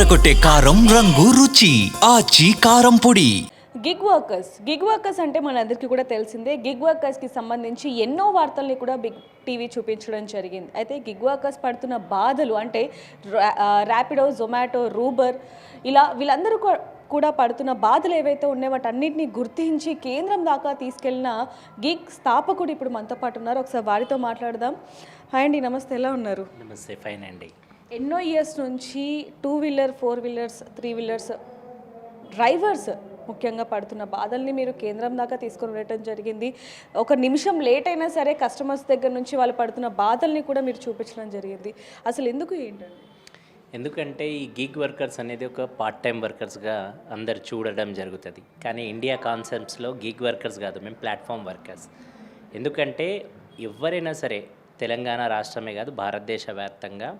అదరగొట్టే కారం రంగు రుచి ఆచి కారం పొడి. గిగ్ వర్కర్స్ అంటే మనందరికీ కూడా తెలిసిందే. గిగ్ వర్కర్స్కి సంబంధించి ఎన్నో వార్తల్ని కూడా బిగ్ టీవీ చూపించడం జరిగింది. అయితే గిగ్ వర్కర్స్ పడుతున్న బాధలు అంటే ర్యాపిడో, జొమాటో, రూబర్ ఇలా వీళ్ళందరూ కూడా పడుతున్న బాధలు ఏవైతే ఉన్నాయో వాటన్నిటిని గుర్తించి కేంద్రం దాకా తీసుకెళ్లిన గిగ్ స్థాపకుడు ఇప్పుడు మనతో పాటు ఉన్నారు. ఒకసారి వారితో మాట్లాడదాం. హాయ్ అండి, నమస్తే, ఎలా ఉన్నారు? నమస్తే, ఫైన్ అండి. ఎన్నో ఇయర్స్ నుంచి 2 వీలర్, 4 వీలర్స్, 3 వీలర్స్ డ్రైవర్స్ ముఖ్యంగా పడుతున్న బాధల్ని మీరు కేంద్రం దాకా తీసుకొని వెళ్ళటం జరిగింది. ఒక నిమిషం లేట్ అయినా సరే కస్టమర్స్ దగ్గర నుంచి వాళ్ళు పడుతున్న బాధల్ని కూడా మీరు చూపించడం జరిగింది. అసలు ఎందుకు ఏంటండి? ఎందుకంటే ఈ గిగ్ వర్కర్స్ అనేది ఒక పార్ట్ టైం వర్కర్స్గా అందరు చూడడం జరుగుతుంది. కానీ ఇండియా కాన్సెప్ట్స్లో గిగ్ వర్కర్స్ కాదు, మేము ప్లాట్ఫామ్ వర్కర్స్. ఎందుకంటే ఎవరైనా సరే తెలంగాణ రాష్ట్రమే కాదు భారతదేశ వ్యాప్తంగా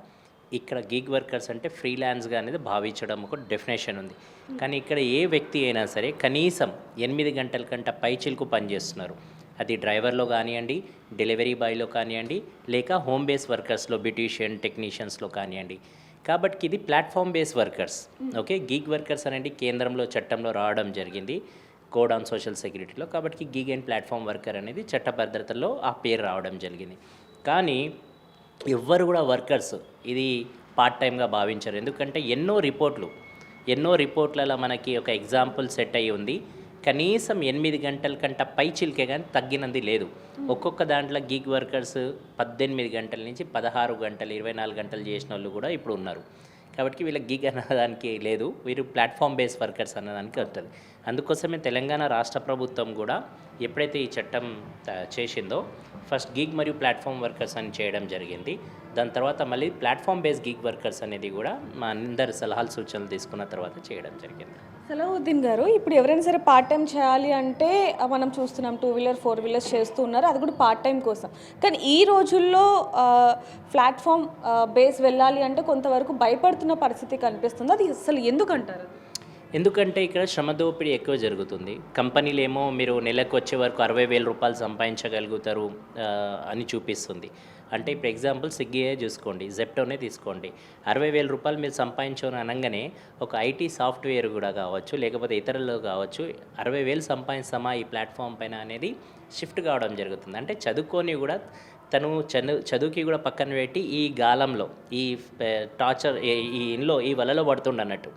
ఇక్కడ గిగ్ వర్కర్స్ అంటే ఫ్రీలాన్స్గా అనేది భావించడం ఒక డెఫినేషన్ ఉంది. కానీ ఇక్కడ ఏ వ్యక్తి అయినా సరే కనీసం 8 గంటల కంటే పైచిలకు పనిచేస్తున్నారు. అది డ్రైవర్లో కానివ్వండి, డెలివరీ బాయ్లో కానివ్వండి, లేక హోమ్ బేస్ వర్కర్స్లో, బ్యూటీషియన్ టెక్నీషియన్స్లో కానివ్వండి. కాబట్టి ఇది platform base workers. Okay, gig workers అనేది కేంద్రంలో చట్టంలో రావడం జరిగింది, కోడ్ ఆన్ సోషల్ సెక్యూరిటీలో. కాబట్టి గిగ్ అండ్ ప్లాట్ఫామ్ వర్కర్ అనేది చట్టభద్రతలో ఆ పేరు రావడం జరిగింది. కానీ ఎవ్వరు కూడా వర్కర్స్ ఇది పార్ట్ టైంగా భావించారు. ఎందుకంటే ఎన్నో రిపోర్ట్లలో మనకి ఒక ఎగ్జాంపుల్ సెట్ అయ్యి ఉంది. కనీసం 8 గంటల కంటే పై చిలికే కానీ తగ్గినది లేదు. ఒక్కొక్క దాంట్లో గిగ్ వర్కర్స్ 18 గంటల నుంచి 16 గంటలు, 24 గంటలు చేసిన వాళ్ళు కూడా ఇప్పుడు ఉన్నారు. కాబట్టి వీళ్ళకి గిగ్ అన్నదానికి లేదు, వీరు ప్లాట్ఫామ్ బేస్ వర్కర్స్ అన్నదానికి ఉంటుంది. అందుకోసమే తెలంగాణ రాష్ట్ర ప్రభుత్వం కూడా ఎప్పుడైతే ఈ చట్టం చేసిందో ఫస్ట్ గిగ్ మరియు ప్లాట్ఫామ్ వర్కర్స్ అని చేయడం జరిగింది. దాని తర్వాత మళ్ళీ ప్లాట్ఫామ్ బేస్ గిగ్ వర్కర్స్ అనేది కూడా మా అందరి సలహాలు సూచనలు తీసుకున్న తర్వాత చేయడం జరిగింది. సలావుద్దీన్ గారు, ఇప్పుడు ఎవరైనా సరే పార్ట్ టైం చేయాలి అంటే మనం చూస్తున్నాం 2 వీలర్, 4 వీలర్స్ చేస్తూ ఉన్నారు, అది కూడా పార్ట్ టైం కోసం. కానీ ఈ రోజుల్లో ప్లాట్ఫామ్ బేస్ వెళ్ళాలి అంటే కొంతవరకు భయపడుతున్న పరిస్థితి కనిపిస్తుంది. అది అసలు ఎందుకంటారు? ఎందుకంటే ఇక్కడ శ్రమ దోపిడీ ఎక్కువ జరుగుతుంది. కంపెనీలు ఏమో మీరు నెలకు వచ్చే వరకు 60,000 రూపాయలు సంపాదించగలుగుతారు అని చూపిస్తుంది. అంటే ఇప్పుడు ఎగ్జాంపుల్ స్విగ్గీయే చూసుకోండి, జెప్టోనే తీసుకోండి. 60,000 రూపాయలు మీరు సంపాదించని అనగానే ఒక ఐటీ సాఫ్ట్వేర్ కూడా కావచ్చు, లేకపోతే ఇతరులు కావచ్చు, 60,000 సంపాదిస్తామా ఈ ప్లాట్ఫామ్ పైన అనేది షిఫ్ట్ కావడం జరుగుతుంది. అంటే చదువుకొని కూడా తను చదువుకి కూడా పక్కన పెట్టి ఈ గాలంలో ఈ టార్చర్ ఈ వలలో పడుతుండన్నట్టు.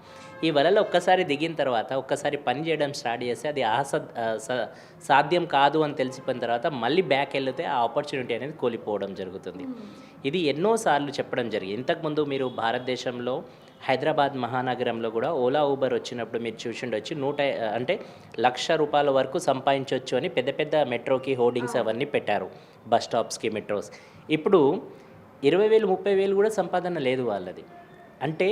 ఈ వలలో ఒక్కసారి దిగిన తర్వాత ఒక్కసారి పని చేయడం స్టార్ట్ చేస్తే అది సాధ్యం కాదు అని తెలిసిపోయిన తర్వాత మళ్ళీ బ్యాక్ వెళ్తే ఆ ఆపర్చునిటీ అనేది కోల్పోవడం జరుగుతుంది. ఇది ఎన్నోసార్లు చెప్పడం జరిగింది. ఇంతకుముందు మీరు భారతదేశంలో హైదరాబాద్ మహానగరంలో కూడా ఓలా ఊబర్ వచ్చినప్పుడు మీరు చూసిండొచ్చు, 1,00,000 రూపాయల వరకు సంపాదించవచ్చు అని పెద్ద పెద్ద మెట్రోకి హోర్డింగ్స్ అవన్నీ పెట్టారు, బస్ స్టాప్స్కి, మెట్రోస్. ఇప్పుడు 20,000, 30,000 కూడా సంపాదన లేదు వాళ్ళది. అంటే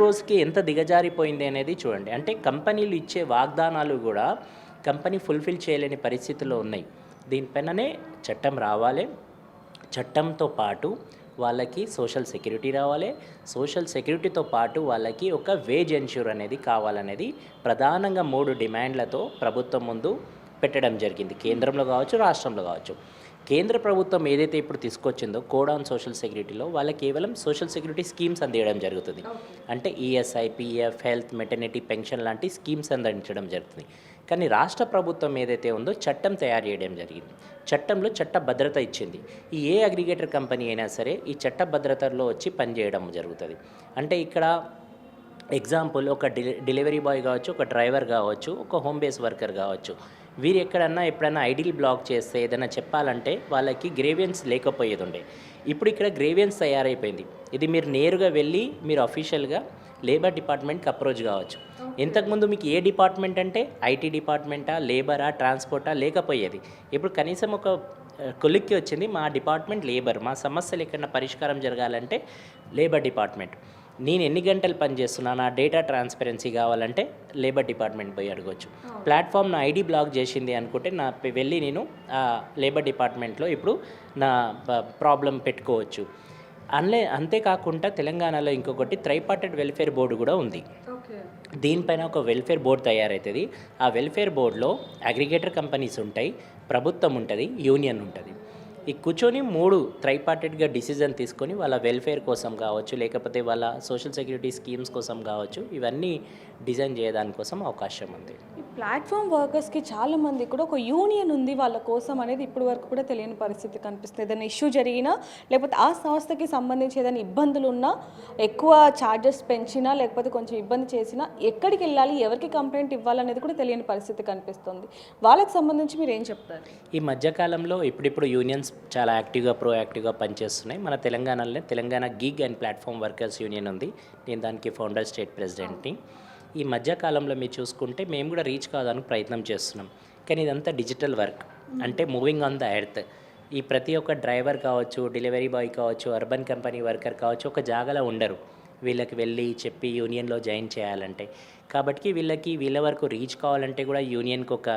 రోజుకి ఎంత దిగజారిపోయింది అనేది చూడండి. అంటే కంపెనీలు ఇచ్చే వాగ్దానాలు కూడా కంపెనీ ఫుల్ఫిల్ చేయలేని పరిస్థితుల్లో ఉన్నాయి. దీనిపైననే చట్టం రావాలి. చట్టంతో పాటు వాళ్ళకి సోషల్ సెక్యూరిటీ రావాలి. సోషల్ సెక్యూరిటీతో పాటు వాళ్ళకి ఒక వేజ్ ఎన్ష్యూర్ అనేది కావాలనేది ప్రధానంగా 3 డిమాండ్లతో ప్రభుత్వం ముందు పెట్టడం జరిగింది. కేంద్రంలో కావచ్చు, రాష్ట్రంలో కావచ్చు. కేంద్ర ప్రభుత్వం ఏదైతే ఇప్పుడు తీసుకొచ్చిందో కోడ్ ఆన్ సోషల్ సెక్యూరిటీలో వాళ్ళకి కేవలం సోషల్ సెక్యూరిటీ స్కీమ్స్ అందించడం జరుగుతుంది. అంటే ESI, PF, health, maternity, pension లాంటి స్కీమ్స్ అందించడం జరుగుతుంది. కానీ రాష్ట్ర ప్రభుత్వం ఏదైతే ఉందో చట్టం తయారు చేయడం జరిగింది. చట్టంలో చట్ట భద్రత ఇచ్చింది. ఏ అగ్రిగేటర్ కంపెనీ అయినా సరే ఈ చట్ట భద్రతలో వచ్చి పనిచేయడం జరుగుతుంది. అంటే ఇక్కడ ఎగ్జాంపుల్ ఒక డెలివరీ బాయ్ కావచ్చు, ఒక డ్రైవర్ కావచ్చు, ఒక హోమ్ బేస్ వర్కర్ కావచ్చు, వీరు ఎప్పుడైనా ఐడీలు బ్లాక్ చేస్తే ఏదైనా చెప్పాలంటే వాళ్ళకి గ్రేవియన్స్ లేకపోయేది ఉండే. ఇప్పుడు ఇక్కడ గ్రేవియన్స్ తయారైపోయింది. ఇది మీరు నేరుగా వెళ్ళి మీరు అఫీషియల్గా లేబర్ డిపార్ట్మెంట్కి అప్రోచ్ కావచ్చు. ఇంతకుముందు మీకు ఏ డిపార్ట్మెంట్ అంటే ఐటీ డిపార్ట్మెంటా, లేబరా, ట్రాన్స్పోర్టా లేకపోయేది. ఇప్పుడు కనీసం ఒక కొలిక్కి వచ్చింది, మా డిపార్ట్మెంట్ లేబర్, మా సమస్యలు ఎక్కడైనా పరిష్కారం జరగాలంటే లేబర్ డిపార్ట్మెంట్. నేను ఎన్ని గంటలు పనిచేస్తున్నా, నా డేటా ట్రాన్స్పరెన్సీ కావాలంటే లేబర్ డిపార్ట్మెంట్ పోయి అడగవచ్చు. ప్లాట్ఫామ్ నా ఐడి బ్లాక్ చేసింది అనుకుంటే వెళ్ళి నేను లేబర్ డిపార్ట్మెంట్లో ఇప్పుడు నా ప్రాబ్లం పెట్టుకోవచ్చు. అంతేకాకుండా తెలంగాణలో ఇంకొకటి ట్రైపార్టెడ్ వెల్ఫేర్ బోర్డు కూడా ఉంది. దీనిపైన ఒక వెల్ఫేర్ బోర్డు తయారవుతుంది. ఆ వెల్ఫేర్ బోర్డులో అగ్రిగేటర్ కంపెనీస్ ఉంటాయి, ప్రభుత్వం ఉంటుంది, యూనియన్ ఉంటుంది. ఈ కూర్చొని 3 ట్రైపార్టెడ్గా డిసిజన్ తీసుకొని వాళ్ళ వెల్ఫేర్ కోసం కావచ్చు, లేకపోతే వాళ్ళ సోషల్ సెక్యూరిటీ స్కీమ్స్ కోసం కావచ్చు, ఇవన్నీ డిజైన్ చేయడానికి కోసం అవకాశం ఉంది. ఈ ప్లాట్ఫామ్ వర్కర్స్కి చాలా మంది కూడా ఒక యూనియన్ ఉంది వాళ్ళ కోసం అనేది ఇప్పటి వరకు కూడా తెలియని పరిస్థితి కనిపిస్తుంది. ఏదైనా ఇష్యూ జరిగినా లేకపోతే ఆ సంస్థకి సంబంధించి ఏదైనా ఇబ్బందులు ఉన్నా, ఎక్కువ ఛార్జెస్ పెంచినా లేకపోతే కొంచెం ఇబ్బంది చేసినా ఎక్కడికి వెళ్ళాలి, ఎవరికి కంప్లైంట్ ఇవ్వాలనేది కూడా తెలియని పరిస్థితి కనిపిస్తుంది. వాళ్ళకి సంబంధించి మీరు ఏం చెప్తారు? ఈ మధ్యకాలంలో ఇప్పుడిప్పుడు యూనియన్స్ చాలా యాక్టివ్గా ప్రోయాక్టివ్గా పనిచేస్తున్నాయి. మన తెలంగాణలో Telangana gig and platform workers union ఉంది. నేను దానికి ఫౌండర్ స్టేట్ ప్రెసిడెంట్ని. ఈ మధ్యకాలంలో మీరు చూసుకుంటే మేము కూడా రీచ్ కావడానికి ప్రయత్నం చేస్తున్నాం. కానీ ఇదంతా డిజిటల్ వర్క్, అంటే మూవింగ్ ఆన్ ద ఎర్త్. ఈ ప్రతి ఒక్క డ్రైవర్ కావచ్చు, డెలివరీ బాయ్ కావచ్చు, అర్బన్ కంపెనీ వర్కర్ కావచ్చు, ఒక జాగాలో ఉండరు. వీళ్ళకి వెళ్ళి చెప్పి యూనియన్లో జాయిన్ చేయాలంటే. కాబట్టి వీళ్ళ వరకు రీచ్ కావాలంటే కూడా యూనియన్కి ఒక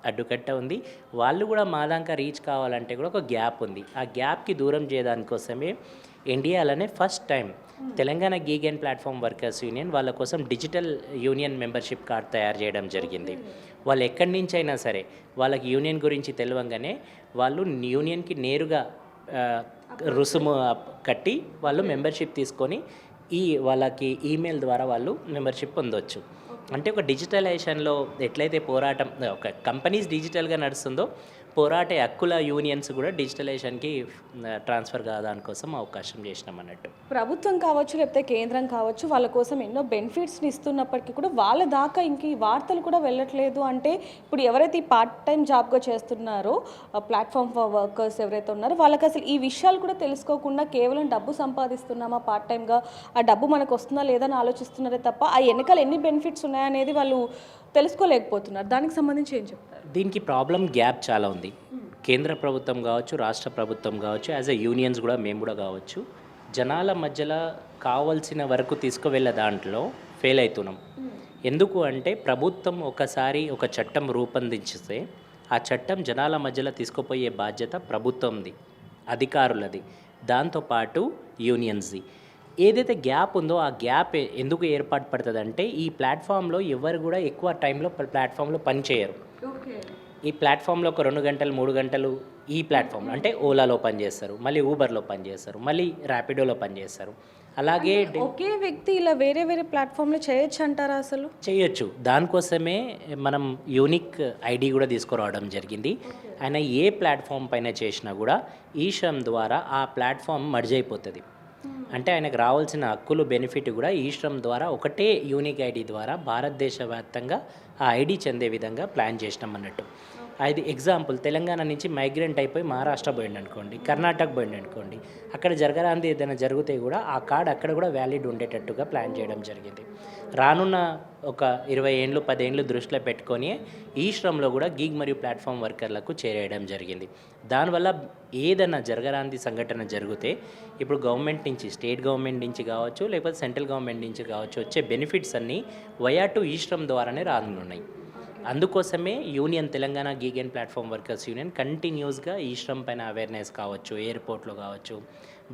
అడ్డుకట్ట ఉంది. వాళ్ళు కూడా మా దాకా రీచ్ కావాలంటే కూడా ఒక గ్యాప్ ఉంది. ఆ గ్యాప్కి దూరం చేయడానికోసమే ఇండియాలోనే first time Telangana gig and platform workers union వాళ్ళ కోసం డిజిటల్ యూనియన్ మెంబర్షిప్ కార్డ్ తయారు చేయడం జరిగింది. వాళ్ళు ఎక్కడి నుంచి అయినా సరే వాళ్ళకి యూనియన్ గురించి తెలియంగానే వాళ్ళు యూనియన్కి నేరుగా రుసుము కట్టి వాళ్ళు మెంబర్షిప్ తీసుకొని వాళ్ళకి ఈమెయిల్ ద్వారా వాళ్ళు మెంబర్షిప్ పొందవచ్చు. అంటే ఒక డిజిటలైజేషన్లో ఎట్లయితే పోరాటం ఒక కంపెనీస్ డిజిటల్గా నడుస్తుందో, పోరాటే హక్కుల యూనియన్స్ కూడా డిజిటలైజేషన్కి ట్రాన్స్ఫర్ కావడానికి కోసం అవకాశం చేసినాం అన్నట్టు. ప్రభుత్వం కావచ్చు లేకపోతే కేంద్రం కావచ్చు వాళ్ళ కోసం ఎన్నో బెనిఫిట్స్ని ఇస్తున్నప్పటికీ కూడా వాళ్ళ దాకా ఇంక ఈ వార్తలు కూడా వెళ్ళట్లేదు. అంటే ఇప్పుడు ఎవరైతే ఈ పార్ట్ టైం జాబ్గా చేస్తున్నారో ప్లాట్ఫామ్ ఫర్ వర్కర్స్ ఎవరైతే ఉన్నారో వాళ్ళకి అసలు ఈ విషయాలు కూడా తెలుసుకోకుండా కేవలం డబ్బు సంపాదిస్తున్నామా పార్ట్ టైంగా, ఆ డబ్బు మనకు వస్తుందా లేదా అని ఆలోచిస్తున్నారే తప్ప ఆ వెనకాల ఎన్ని బెనిఫిట్స్ ఉన్నాయనేది వాళ్ళు తెలుసుకోలేకపోతున్నారు. దానికి సంబంధించి ఏం చెప్తారు? దీనికి ప్రాబ్లం గ్యాప్ చాలా ఉంది. కేంద్ర ప్రభుత్వం కావచ్చు, రాష్ట్ర ప్రభుత్వం కావచ్చు, యాజ్ ఎ యూనియన్స్ కూడా మేము కూడా కావచ్చు, జనాల మధ్యలో కావాల్సిన వరకు తీసుకువెళ్ళే దాంట్లో ఫెయిల్ అవుతున్నాం. ఎందుకు అంటే ప్రభుత్వం ఒకసారి ఒక చట్టం రూపొందించితే ఆ చట్టం జనాల మధ్యలో తీసుకుపోయే బాధ్యత ప్రభుత్వంది, అధికారులది, దాంతోపాటు యూనియన్స్ది. ఏదైతే గ్యాప్ ఉందో ఆ గ్యాప్ ఎందుకు ఏర్పాటు పడుతుంది అంటే ఈ ప్లాట్ఫామ్లో ఎవరు కూడా ఎక్కువ టైంలో ప్లాట్ఫామ్లో పని చేయరు. ఈ ప్లాట్ఫామ్లో ఒక 2 గంటలు 3 గంటలు ఈ ప్లాట్ఫామ్లో అంటే ఓలాలో పనిచేస్తారు, మళ్ళీ ఊబర్లో పనిచేస్తారు, మళ్ళీ ర్యాపిడోలో పనిచేస్తారు. అలాగే ఒకే వ్యక్తి ఇలా వేరే వేరే ప్లాట్ఫామ్లో చేయొచ్చు అంటారా? అసలు చేయొచ్చు. దానికోసమే మనం యూనిక్ ఐడి కూడా తీసుకురావడం జరిగింది. ఆయన ఏ ప్లాట్ఫామ్ పైన చేసినా కూడా ఈ శ్రమ్ ద్వారా ఆ ప్లాట్ఫామ్ మర్జ్ అయిపోతుంది. అంటే ఆయనకు రావాల్సిన హక్కులు బెనిఫిట్ కూడా ఈ శ్రమ్ ద్వారా ఒకటే యూనిక్ ఐడి ద్వారా భారతదేశ వ్యాప్తంగా ఆ ఐడి చెందే విధంగా ప్లాన్ చేసినాం అన్నట్టు. అది ఎగ్జాంపుల్ తెలంగాణ నుంచి మైగ్రెంట్ అయిపోయి మహారాష్ట్ర పోయింది అనుకోండి, కర్ణాటక పోయింది అనుకోండి, అక్కడ జరగరాంది ఏదైనా జరిగితే కూడా ఆ కార్డ్ అక్కడ కూడా వ్యాలిడ్ ఉండేటట్టుగా ప్లాన్ చేయడం జరిగింది. రానున్న ఒక 20 ఏళ్ళు 10 ఏళ్ళు దృష్టిలో పెట్టుకొని ఈ శ్రమ్లో కూడా గిగ్ మరియు ప్లాట్ఫామ్ వర్కర్లకు చేరేయడం జరిగింది. దానివల్ల ఏదైనా జరగరాంది సంఘటన జరిగితే ఇప్పుడు గవర్నమెంట్ నుంచి, స్టేట్ గవర్నమెంట్ నుంచి కావచ్చు లేకపోతే సెంట్రల్ గవర్నమెంట్ నుంచి కావచ్చు వచ్చే బెనిఫిట్స్ అన్నీ వయాటు ఈ శ్రమ్ ద్వారానే రానున్నాయి. అందుకోసమే union Telangana gig and platform workers union కంటిన్యూస్గా ఈ శ్రమ్ పైన అవేర్నెస్ కావచ్చు, ఎయిర్పోర్ట్లో కావచ్చు,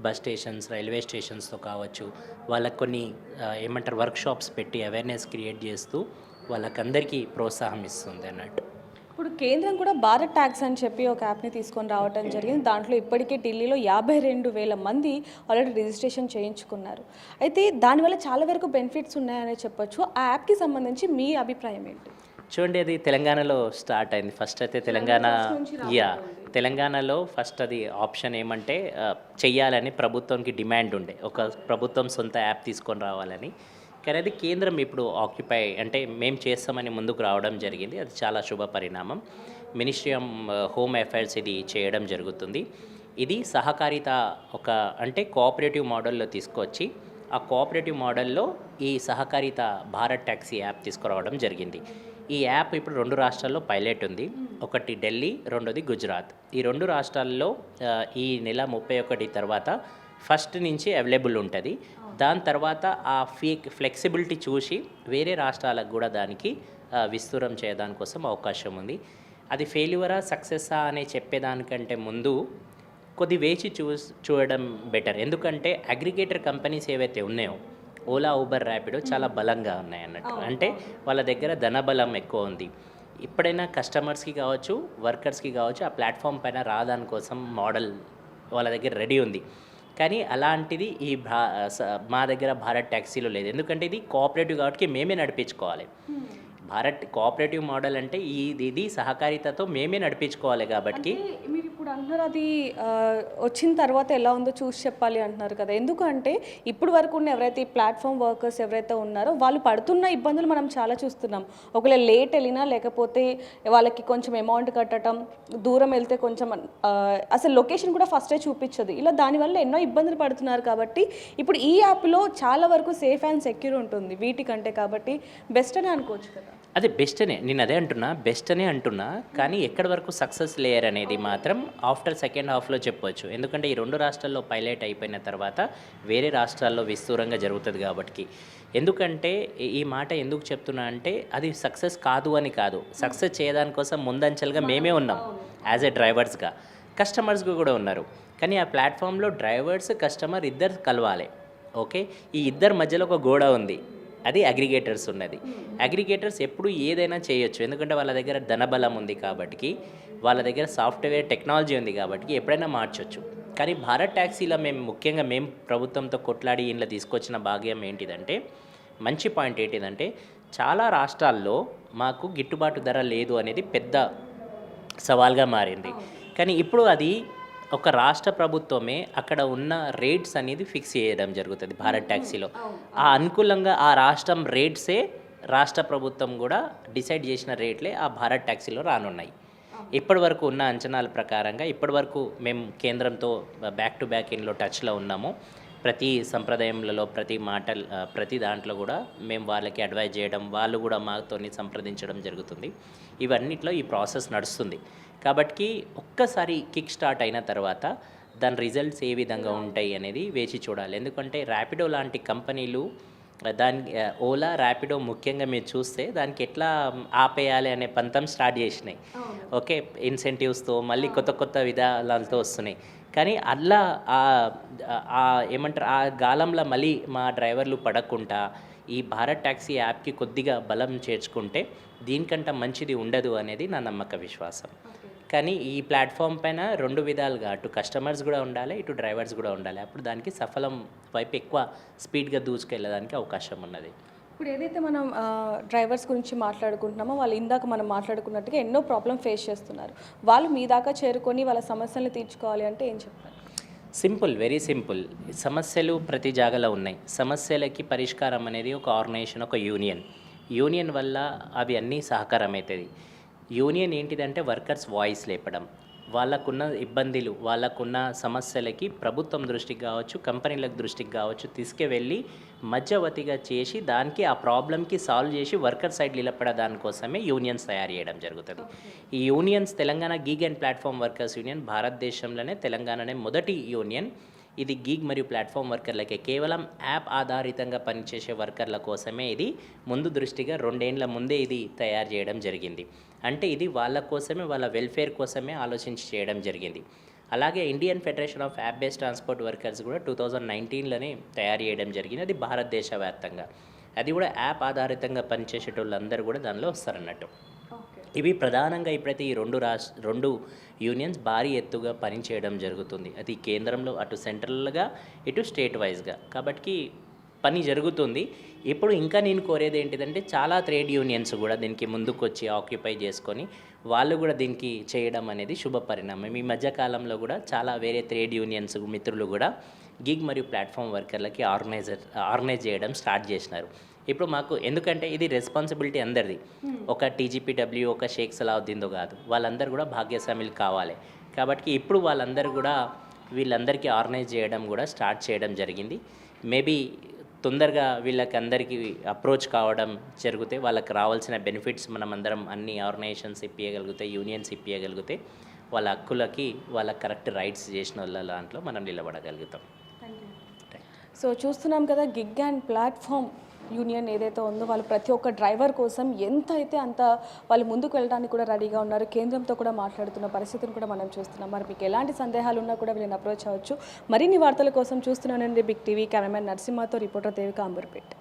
బస్ స్టేషన్స్, రైల్వే స్టేషన్స్తో కావచ్చు, వాళ్ళకి కొన్ని ఏమంటారు వర్క్షాప్స్ పెట్టి అవేర్నెస్ క్రియేట్ చేస్తూ వాళ్ళకందరికీ ప్రోత్సాహం ఇస్తుంది అన్నట్టు. ఇప్పుడు కేంద్రం కూడా భారత్ ట్యాక్స్ అని చెప్పి ఒక యాప్ని తీసుకొని రావడం జరిగింది. దాంట్లో ఇప్పటికే ఢిల్లీలో 52,000 మంది ఆల్రెడీ రిజిస్ట్రేషన్ చేయించుకున్నారు. అయితే దానివల్ల చాలా వరకు బెనిఫిట్స్ ఉన్నాయని చెప్పొచ్చు. ఆ యాప్కి సంబంధించి మీ అభిప్రాయం ఏంటి? చూడండి, అది తెలంగాణలో స్టార్ట్ అయింది. ఫస్ట్ అయితే తెలంగాణలో ఫస్ట్ అది ఆప్షన్ ఏమంటే చెయ్యాలని ప్రభుత్వానికి డిమాండ్ ఉండే, ఒక ప్రభుత్వం సొంత యాప్ తీసుకొని రావాలని. కానీ అది కేంద్రం ఇప్పుడు ఆక్యుపై అంటే మేము చేస్తామని ముందుకు రావడం జరిగింది. అది చాలా శుభ పరిణామం. మినిస్ట్రీ ఆఫ్ హోమ్ అఫైర్స్ ఇది చేయడం జరుగుతుంది. ఇది సహకారిత ఒక అంటే కోఆపరేటివ్ మోడల్లో తీసుకొచ్చి ఆ కోఆపరేటివ్ మోడల్లో ఈ సహకారిత భారత్ ట్యాక్సీ యాప్ తీసుకురావడం జరిగింది. ఈ యాప్ ఇప్పుడు 2 రాష్ట్రాల్లో పైలట్ ఉంది. ఒకటి ఢిల్లీ, రెండోది గుజరాత్. ఈ 2 రాష్ట్రాల్లో ఈ నెల 31 తర్వాత ఫస్ట్ నుంచి అవైలబుల్ ఉంటుంది. దాని తర్వాత ఆ ఫ్లెక్సిబిలిటీ చూసి వేరే రాష్ట్రాలకు కూడా దానికి విస్తూరం చేయడానికోసం అవకాశం ఉంది. అది ఫెయిల్యూరా సక్సెస్సా అనే చెప్పేదానికంటే ముందు కొద్ది వేచి చూడడం బెటర్. ఎందుకంటే అగ్రిగేటర్ కంపెనీస్ ఏవైతే ఉన్నాయో ఓలా, ఊబర్, ర్యాపిడో చాలా బలంగా ఉన్నాయి అన్నట్టు. అంటే వాళ్ళ దగ్గర ధనబలం ఎక్కువ ఉంది. ఎప్పుడైనా కస్టమర్స్కి కావచ్చు, వర్కర్స్కి కావచ్చు, ఆ ప్లాట్ఫామ్ పైన రాదాని కోసం మోడల్ వాళ్ళ దగ్గర రెడీ ఉంది. కానీ అలాంటిది మా దగ్గర భారత్ ట్యాక్సీలో లేదు. ఎందుకంటే ఇది కోఆపరేటివ్ కాబట్టి మేమే నడిపించుకోవాలి. భారత్ కోఆపరేటివ్ మోడల్ అంటే ఇది సహకారితతో మేమే నడిపించుకోవాలి కాబట్టి. మీరు ఇప్పుడు అంటున్నారు అది వచ్చిన తర్వాత ఎలా ఉందో చూసి చెప్పాలి అంటున్నారు కదా. ఎందుకంటే ఇప్పుడు వరకు ఉన్న ఎవరైతే ఈ ప్లాట్ఫామ్ వర్కర్స్ ఎవరైతే ఉన్నారో వాళ్ళు పడుతున్న ఇబ్బందులు మనం చాలా చూస్తున్నాం. ఒకవేళ లేట్ వెళ్ళినా లేకపోతే వాళ్ళకి కొంచెం అమౌంట్ కట్టడం, దూరం వెళ్తే కొంచెం అసలు లొకేషన్ కూడా ఫస్టే చూపించదు. ఇలా దానివల్ల ఎన్నో ఇబ్బందులు పడుతున్నారు కాబట్టి ఇప్పుడు ఈ యాప్లో చాలా వరకు సేఫ్ అండ్ సెక్యూర్ ఉంటుంది వీటికంటే, కాబట్టి బెస్ట్ అని అనుకోవచ్చు కదా. అదే బెస్ట్ అనే నేను అదే అంటున్నా, బెస్ట్ అనే అంటున్నా. కానీ ఎక్కడి వరకు సక్సెస్ లేయర్ అనేది మాత్రం ఆఫ్టర్ సెకండ్ హాఫ్లో చెప్పవచ్చు. ఎందుకంటే ఈ 2 రాష్ట్రాల్లో పైలట్ అయిపోయిన తర్వాత వేరే రాష్ట్రాల్లో విస్తూరంగా జరుగుతుంది కాబట్టి. ఎందుకంటే ఈ మాట ఎందుకు చెప్తున్నా అంటే అది సక్సెస్ కాదు అని కాదు, సక్సెస్ చేయడానికోసం ముందంచెలుగా మేమే ఉన్నాం యాజ్ ఎ డ్రైవర్స్గా. కస్టమర్స్గా కూడా ఉన్నారు. కానీ ఆ ప్లాట్ఫామ్లో డ్రైవర్స్ కస్టమర్ ఇద్దరు కలవాలి. ఓకే, ఈ ఇద్దరి మధ్యలో ఒక గోడ ఉంది, అది అగ్రిగేటర్స్ ఉన్నది. అగ్రిగేటర్స్ ఎప్పుడు ఏదైనా చేయొచ్చు, ఎందుకంటే వాళ్ళ దగ్గర ధనబలం ఉంది కాబట్టి, వాళ్ళ దగ్గర సాఫ్ట్వేర్ టెక్నాలజీ ఉంది కాబట్టి ఎప్పుడైనా మార్చొచ్చు. కానీ భారత్ ట్యాక్సీలో మేము ప్రభుత్వంతో కొట్లాడి ఇంట్లో తీసుకొచ్చిన భాగ్యం ఏంటిదంటే, మంచి పాయింట్ ఏంటిదంటే, చాలా రాష్ట్రాల్లో మాకు గిట్టుబాటు ధర లేదు అనేది పెద్ద సవాల్గా మారింది. కానీ ఇప్పుడు అది ఒక రాష్ట్ర ప్రభుత్వమే అక్కడ ఉన్న రేట్స్ అనేది ఫిక్స్ చేయడం జరుగుతుంది భారత్ ట్యాక్సీలో. ఆ అనుకూలంగా ఆ రాష్ట్రం రేట్సే రాష్ట్ర ప్రభుత్వం కూడా డిసైడ్ చేసిన రేట్లే ఆ భారత్ ట్యాక్సీలో రానున్నాయి. ఇప్పటి వరకు ఉన్న అంచనాల ప్రకారంగా ఇప్పటి వరకు మేము కేంద్రంతో బ్యాక్ టు బ్యాక్ ఇన్లో టచ్లో ఉన్నాము. ప్రతి సంప్రదాయంలో ప్రతి దాంట్లో కూడా మేము వాళ్ళకి అడ్వైజ్ చేయడం, వాళ్ళు కూడా మాతోని సంప్రదించడం జరుగుతుంది. ఇవన్నిట్లో ఈ ప్రాసెస్ నడుస్తుంది. కాబట్టి ఒక్కసారి కిక్ స్టార్ట్ అయిన తర్వాత దాని రిజల్ట్స్ ఏ విధంగా ఉంటాయి అనేది వేచి చూడాలి. ఎందుకంటే ర్యాపిడో లాంటి కంపెనీలు ఓలా, ర్యాపిడో ముఖ్యంగా మీరు చూస్తే దానికి ఎట్లా ఆపేయాలి అనే పంతం స్టార్ట్ చేసినాయి. ఓకే, ఇన్సెంటివ్స్తో మళ్ళీ కొత్త విధానాలతో వస్తున్నాయి. కానీ అలా ఏమంటారు, ఆ గాలంలో మళ్ళీ మా డ్రైవర్లు పడకుండా ఈ భారత్ ట్యాక్సీ యాప్కి కొద్దిగా బలం చేర్చుకుంటే దీనికంటే మంచిది ఉండదు అనేది నా నమ్మక విశ్వాసం. కానీ ఈ ప్లాట్ఫామ్ పైన 2 విధాలుగా, అటు కస్టమర్స్ కూడా ఉండాలి, ఇటు డ్రైవర్స్ కూడా ఉండాలి. అప్పుడు దానికి సఫలం వైపు ఎక్కువ స్పీడ్గా దూసుకెళ్ళడానికి అవకాశం ఉన్నది. ఇప్పుడు ఏదైతే మనం డ్రైవర్స్ గురించి మాట్లాడుకుంటున్నామో వాళ్ళు ఇందాక మనం మాట్లాడుకున్నట్టుగా ఎన్నో ప్రాబ్లమ్ ఫేస్ చేస్తున్నారు. వాళ్ళు మీ దాకా చేరుకొని వాళ్ళ సమస్యలను తీర్చుకోవాలి అంటే ఏం చెప్తారు? Simple, very simple. సమస్యలు ప్రతి జాగాలో ఉన్నాయి. సమస్యలకి పరిష్కారం అనేది ఒక ఆర్గనైజేషన్, ఒక యూనియన్ వల్ల అవి అన్నీ సహకారం అవుతుంది. యూనియన్ ఏంటిదంటే వర్కర్స్ వాయిస్ లేపడం, వాళ్ళకున్న ఇబ్బందులు, వాళ్ళకున్న సమస్యలకి ప్రభుత్వం దృష్టికి కావచ్చు, కంపెనీల దృష్టికి కావచ్చు తీసుకువెళ్ళి మధ్యవర్తిగా చేసి దానికి ఆ ప్రాబ్లంకి సాల్వ్ చేసి వర్కర్ సైడ్ నిలబడ దానికోసమే యూనియన్స్ తయారు చేయడం జరుగుతుంది. ఈ unions Telangana gig and platform workers union భారతదేశంలోనే తెలంగాణనే మొదటి యూనియన్. ఇది గిగ్ మరియు ప్లాట్ఫామ్ వర్కర్లకే, కేవలం యాప్ ఆధారితంగా పనిచేసే వర్కర్ల కోసమే ఇది ముందు దృష్టిగా 2 ఏళ్ల ముందే ఇది తయారు చేయడం జరిగింది. అంటే ఇది వాళ్ళ కోసమే, వాళ్ళ వెల్ఫేర్ కోసమే ఆలోచించి చేయడం జరిగింది. అలాగే Indian federation of app based transport workers కూడా 2019లోనే తయారు చేయడం జరిగింది. అది భారతదేశ వ్యాప్తంగా, అది కూడా యాప్ ఆధారితంగా పనిచేసేటోళ్ళందరూ కూడా దానిలో వస్తారన్నట్టు. ఇవి ప్రధానంగా ఇప్పుడైతే ఈ 2 యూనియన్స్ భారీ ఎత్తుగా పనిచేయడం జరుగుతుంది. అది కేంద్రంలో అటు సెంట్రల్గా ఇటు స్టేట్ వైజ్గా, కాబట్టి పని జరుగుతుంది. ఇప్పుడు ఇంకా నేను కోరేది ఏంటిదంటే చాలా ట్రేడ్ యూనియన్స్ కూడా దీనికి ముందుకొచ్చి ఆక్యుపై చేసుకొని వాళ్ళు కూడా దీనికి చేయడం అనేది శుభ పరిణామం. ఈ మధ్యకాలంలో కూడా చాలా వేరే ట్రేడ్ యూనియన్స్ మిత్రులు కూడా గిగ్ మరియు ప్లాట్ఫామ్ వర్కర్లకి ఆర్గనైజ్ చేయడం స్టార్ట్ చేసినారు. ఇప్పుడు మాకు ఎందుకంటే ఇది రెస్పాన్సిబిలిటీ అందరిది, ఒక టీజీపీడబ్ల్యూ, ఒక షేక్ సలావుద్దీన్తో కాదు, వాళ్ళందరూ కూడా భాగ్యస్వాములు కావాలి. కాబట్టి ఇప్పుడు వీళ్ళందరికీ ఆర్గనైజ్ చేయడం కూడా స్టార్ట్ చేయడం జరిగింది. మేబీ తొందరగా వీళ్ళకి అందరికీ అప్రోచ్ కావడం జరిగితే వాళ్ళకి రావాల్సిన బెనిఫిట్స్ మనం అందరం అన్ని ఆర్గనైజేషన్స్ ఇప్పించగలిగితే, యూనియన్స్ ఇప్పించగలిగితే వాళ్ళ హక్కులకి వాళ్ళ కరెక్ట్ రైట్స్ చేసిన వాళ్ళ దాంట్లో మనం నిలబడగలుగుతాం. సో చూస్తున్నాం కదా, గిగ్ అండ్ ప్లాట్ఫామ్ యూనియన్ ఏదైతే ఉందో వాళ్ళు ప్రతి ఒక్క డ్రైవర్ కోసం ఎంత అయితే అంత వాళ్ళు ముందుకు వెళ్ళడానికి కూడా రెడీగా ఉన్నారు. కేంద్రంతో కూడా మాట్లాడుతున్న పరిస్థితిని కూడా మనం చూస్తున్నాం. మరి మీకు ఎలాంటి సందేహాలు ఉన్నా కూడా వీళ్ళని అప్రోచ్ అవ్వచ్చు. మరిన్ని వార్తల కోసం చూస్తున్నానండి బిగ్ టీవీ. కెమెరామెన్ నరసింహతో రిపోర్టర్ దేవిక అంబర్పేట్.